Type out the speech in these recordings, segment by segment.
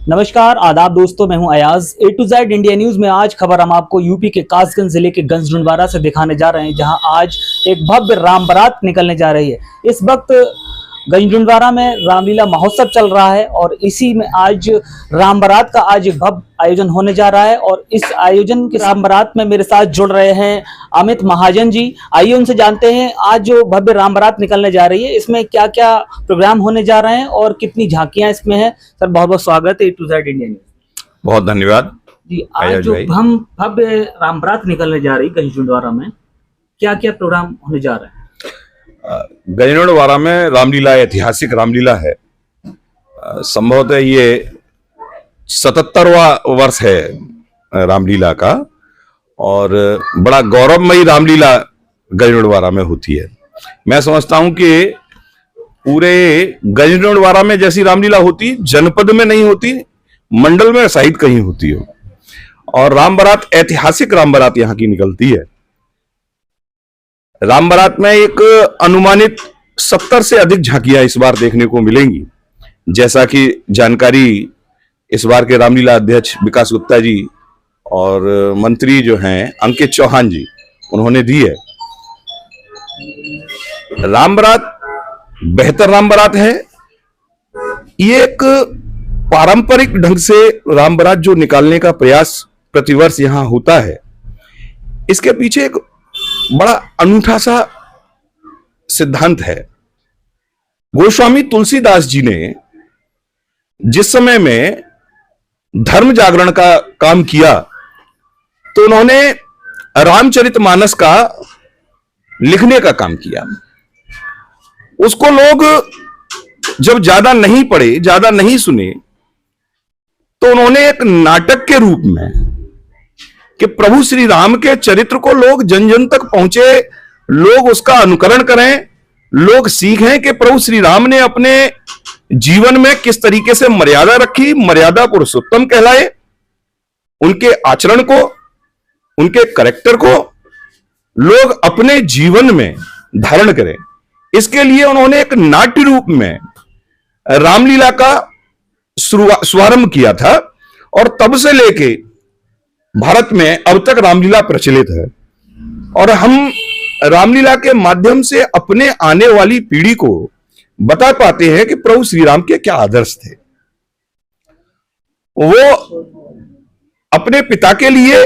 नमस्कार आदाब दोस्तों, मैं हूं Ayaz. A to Z India news में आज खबर हम आपको यूपी के कासगंज जिले के गंजडुंडवारा से दिखाने जा रहे हैं, जहां आज एक भव्य राम बारात निकलने जा रही है। इस वक्त गंजडुंडवारा में रामलीला महोत्सव चल रहा है और इसी में आज राम बारात का आज एक भव्य आयोजन होने जा रहा है। और इस आयोजन के राम बारात में मेरे साथ जुड़ रहे हैं अमित महाजन जी। आइए उनसे जानते हैं आज जो भव्य राम बारात निकलने जा रही है इसमें क्या क्या प्रोग्राम होने जा रहे हैं और कितनी झांकियां इसमें हैं। सर बहुत बहुत स्वागत है A to Z India news. बहुत धन्यवाद जी। आज जो हम भव्य राम बारात निकलने जा रही है गंजडुंडवारा में, क्या क्या प्रोग्राम होने जा रहे हैं? गंजडुंडवारा में रामलीला, ऐतिहासिक रामलीला है। संभवतः ये 77वां वर्ष है रामलीला का और बड़ा गौरवमयी रामलीला गंजडुंडवारा में होती है। मैं समझता हूं कि पूरे गंजडुंडवारा में जैसी रामलीला होती जनपद में नहीं होती, मंडल में शायद कहीं होती हो। और राम बारात, ऐतिहासिक राम बारात यहां की निकलती है। राम बारात में एक अनुमानित 70 से अधिक झांकियां इस बार देखने को मिलेंगी, जैसा कि जानकारी इस बार के रामलीला अध्यक्ष विकास गुप्ता जी और मंत्री जो हैं अंकित चौहान जी, उन्होंने दी है। राम बारात बेहतर राम बारात है। ये एक पारंपरिक ढंग से राम बारात जो निकालने का प्रयास प्रतिवर्ष यहां होता है, इसके पीछे एक बड़ा अनूठा सा सिद्धांत है। गोस्वामी तुलसीदास जी ने जिस समय में धर्म जागरण का काम किया तो उन्होंने रामचरितमानस का लिखने का काम किया। उसको लोग जब ज्यादा नहीं पढ़े, ज्यादा नहीं सुने, तो उन्होंने एक नाटक के रूप में कि प्रभु श्री राम के चरित्र को लोग जन जन तक पहुंचे, लोग उसका अनुकरण करें, लोग सीखें कि प्रभु श्री राम ने अपने जीवन में किस तरीके से मर्यादा रखी, मर्यादा पुरुषोत्तम कहलाए। उनके आचरण को, उनके कैरेक्टर को लोग अपने जीवन में धारण करें, इसके लिए उन्होंने एक नाट्य रूप में रामलीला का शुभारंभ किया था। और तब से लेके भारत में अब तक रामलीला प्रचलित है। और हम रामलीला के माध्यम से अपने आने वाली पीढ़ी को बता पाते हैं कि प्रभु श्री राम के क्या आदर्श थे। वो अपने पिता के लिए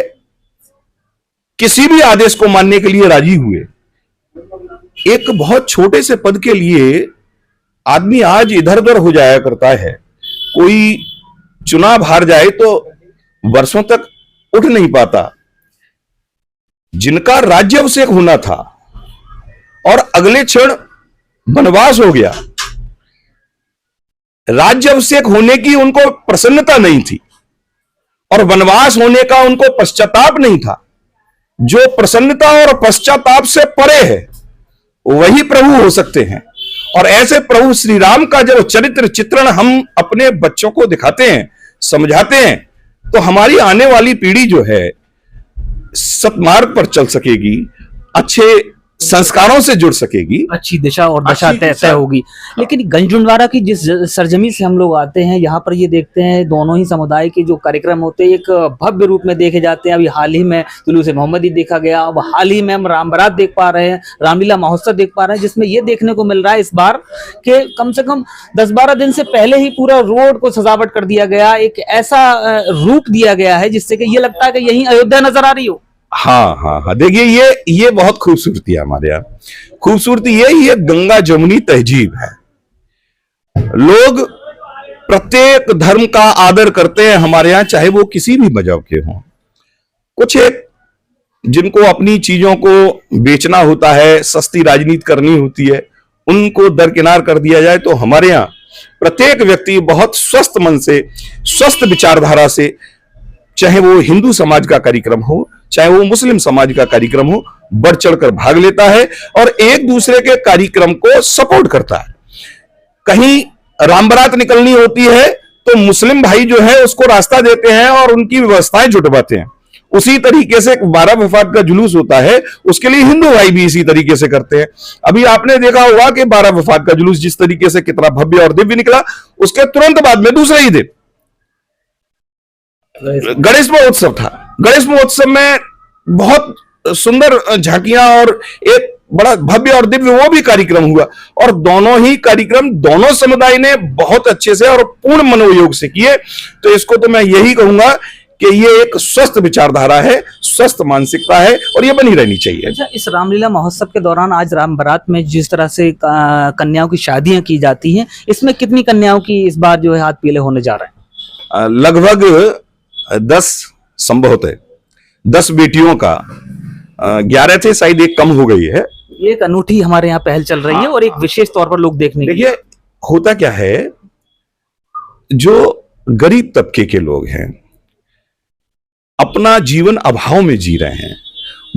किसी भी आदेश को मानने के लिए राजी हुए। एक बहुत छोटे से पद के लिए आदमी आज इधर उधर हो जाया करता है। कोई चुनाव हार जाए तो वर्षों तक उठ नहीं पाता। जिनका राज्याभिषेक होना था और अगले क्षण वनवास हो गया, राज्याभिषेक होने की उनको प्रसन्नता नहीं थी और वनवास होने का उनको पश्चाताप नहीं था। जो प्रसन्नता और पश्चाताप से परे है वही प्रभु हो सकते हैं। और ऐसे प्रभु श्री राम का जब चरित्र चित्रण हम अपने बच्चों को दिखाते हैं, समझाते हैं, तो हमारी आने वाली पीढ़ी जो है सतमार्ग पर चल सकेगी, अच्छे संस्कारों से जुड़ सकेगी, अच्छी दिशा और दशा तय होगी। लेकिन गंजडुंडवारा की जिस सरजमी से हम लोग आते हैं, यहाँ पर ये देखते हैं दोनों ही समुदाय के जो कार्यक्रम होते हैं एक भव्य रूप में देखे जाते हैं। अभी हाल ही में जुलूस-ए मोहम्मदी देखा गया, अब हाल ही में हम राम बारात देख पा रहे हैं, रामलीला महोत्सव देख पा रहे हैं, जिसमें ये देखने को मिल रहा है इस बार के कम से कम 10-12 दिन से पहले ही पूरा रोड को सजावट कर दिया गया, एक ऐसा रूप दिया गया है जिससे कि ये लगता है कि यही अयोध्या नजर आ रही हो। हाँ, देखिए ये बहुत खूबसूरती है हमारे यहाँ। खूबसूरती ये गंगा जमुनी तहजीब है। लोग प्रत्येक धर्म का आदर करते हैं हमारे यहाँ, चाहे वो किसी भी मजहब के हों। कुछ एक जिनको अपनी चीजों को बेचना होता है, सस्ती राजनीति करनी होती है, उनको दरकिनार कर दिया जाए। तो हमारे यहाँ प्रत्येक व्यक्ति बहुत स्वस्थ मन से, स्वस्थ विचारधारा से, चाहे वो हिंदू समाज का कार्यक्रम हो, चाहे वो मुस्लिम समाज का कार्यक्रम हो, बढ़ चढ़कर भाग लेता है और एक दूसरे के कार्यक्रम को सपोर्ट करता है। कहीं राम बारात निकलनी होती है तो मुस्लिम भाई जो है उसको रास्ता देते हैं और उनकी व्यवस्थाएं जुटवाते हैं। उसी तरीके से 12 वफात का जुलूस होता है, उसके लिए हिंदू भाई भी इसी तरीके से करते हैं। अभी आपने देखा होगा कि 12 वफात का जुलूस जिस तरीके से कितना भव्य और दिव्य निकला, उसके तुरंत बाद में दूसरे ही दिन गणेश महोत्सव था। गणेश महोत्सव में बहुत सुंदर झांकियां और एक बड़ा भव्य और दिव्य वो भी कार्यक्रम हुआ, और दोनों ही कार्यक्रम दोनों समुदाय ने बहुत अच्छे से और पूर्ण मनोयोग से किए। तो इसको तो मैं यही कहूंगा कि ये एक स्वस्थ विचारधारा है, स्वस्थ मानसिकता है, और ये बनी रहनी चाहिए। अच्छा, इस रामलीला महोत्सव के दौरान आज राम बारात में जिस तरह से कन्याओं की शादियां की जाती हैं, इसमें कितनी कन्याओं की इस बार जो है हाथ पीले होने जा रहे हैं? लगभग 10, संभवतः 10 बेटियों का, 11 थे शायद, एक कम हो गई है। ये एक अनूठी हमारे यहाँ पहल चल रही है और एक विशेष तौर पर लोग देखने के लिए। देखिए, होता क्या है, जो गरीब तबके के लोग हैं, अपना जीवन अभाव में जी रहे हैं,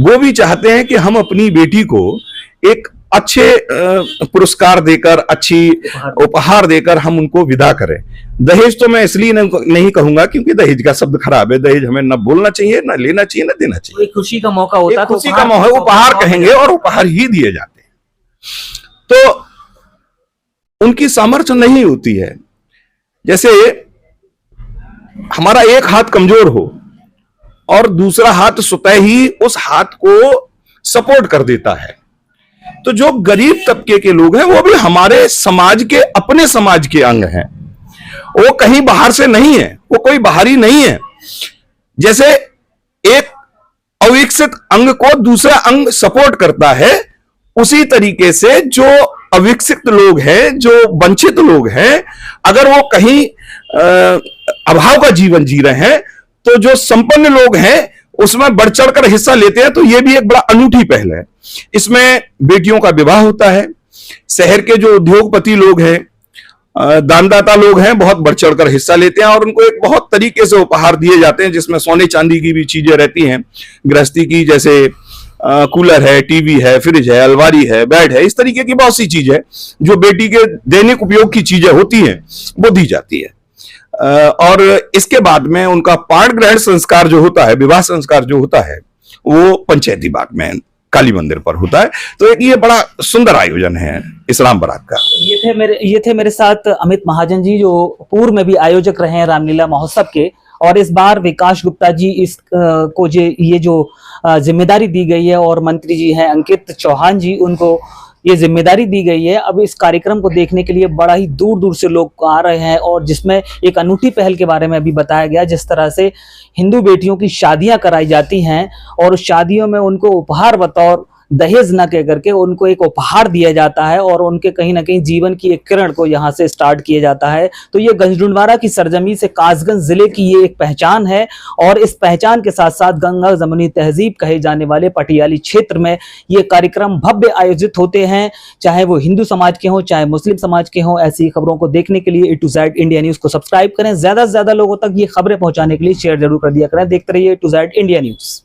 वो भी चाहते हैं कि हम अपनी बेटी को एक अच्छे पुरस्कार देकर, अच्छी उपहार देकर हम उनको विदा करें। दहेज तो मैं इसलिए नहीं कहूंगा क्योंकि दहेज का शब्द खराब है। दहेज हमें न बोलना चाहिए, न लेना चाहिए, न देना चाहिए। एक खुशी का मौका होता है, खुशी का मौका, उपहार कहेंगे और उपहार ही दिए जाते हैं। तो उनकी सामर्थ्य नहीं होती है। जैसे हमारा एक हाथ कमजोर हो और दूसरा हाथ स्वतः ही उस हाथ को सपोर्ट कर देता है, तो जो गरीब तबके के लोग हैं वो भी हमारे समाज के, अपने समाज के अंग हैं। वो कहीं बाहर से नहीं है, वो कोई बाहरी नहीं है। जैसे एक अविकसित अंग को दूसरा अंग सपोर्ट करता है, उसी तरीके से जो अविकसित लोग हैं, जो वंचित लोग हैं, अगर वो कहीं अभाव का जीवन जी रहे हैं, तो जो संपन्न लोग हैं उसमें बढ़ चढ़कर हिस्सा लेते हैं। तो ये भी एक बड़ा अनूठी पहल है। इसमें बेटियों का विवाह होता है। शहर के जो उद्योगपति लोग हैं, दानदाता लोग हैं, बहुत बढ़ चढ़कर हिस्सा लेते हैं और उनको एक बहुत तरीके से उपहार दिए जाते हैं, जिसमें सोने चांदी की भी चीजें रहती हैं, गृहस्थी की, जैसे कूलर है, टीवी है, फ्रिज है, अलमारी है, बेड है, इस तरीके की बहुत सी चीजें जो बेटी के दैनिक उपयोग की चीजें होती हैं वो दी जाती है। और इसके बाद में उनका पाण ग्रहण संस्कार जो होता है, विवाह संस्कार जो होता है, वो पंचायती बाग में काली मंदिर पर होता है। तो एक ये बड़ा सुंदर आयोजन है इस राम बारात का। ये थे मेरे साथ अमित महाजन जी, जो पूर्व में भी आयोजक रहे हैं रामलीला महोत्सव के, और इस बार विकास गुप्ता जी इस को ये जो जिम्मेदारी दी गई है, और मंत्री जी हैं अंकित चौहान जी, उनको ये जिम्मेदारी दी गई है। अब इस कार्यक्रम को देखने के लिए बड़ा ही दूर दूर से लोग आ रहे हैं, और जिसमें एक अनूठी पहल के बारे में अभी बताया गया, जिस तरह से हिंदू बेटियों की शादियां कराई जाती हैं और उस शादियों में उनको उपहार बतौर दहेज न कह करके उनको एक उपहार दिया जाता है, और उनके कहीं ना कहीं जीवन की एक किरण को यहाँ से स्टार्ट किया जाता है। तो ये गंजडुंडवारा की सरजमी से कासगंज जिले की ये एक पहचान है, और इस पहचान के साथ साथ गंगा जमुनी तहजीब कहे जाने वाले पटियाली क्षेत्र में ये कार्यक्रम भव्य आयोजित होते हैं, चाहे वो हिंदू समाज के हों, चाहे मुस्लिम समाज के हों। ऐसी खबरों को देखने के लिए A to Z India news को सब्सक्राइब करें। ज्यादा से ज्यादा लोगों तक ये खबरें पहुंचाने के लिए शेयर जरूर कर दिया करें। देखते रहिए A to Z India news.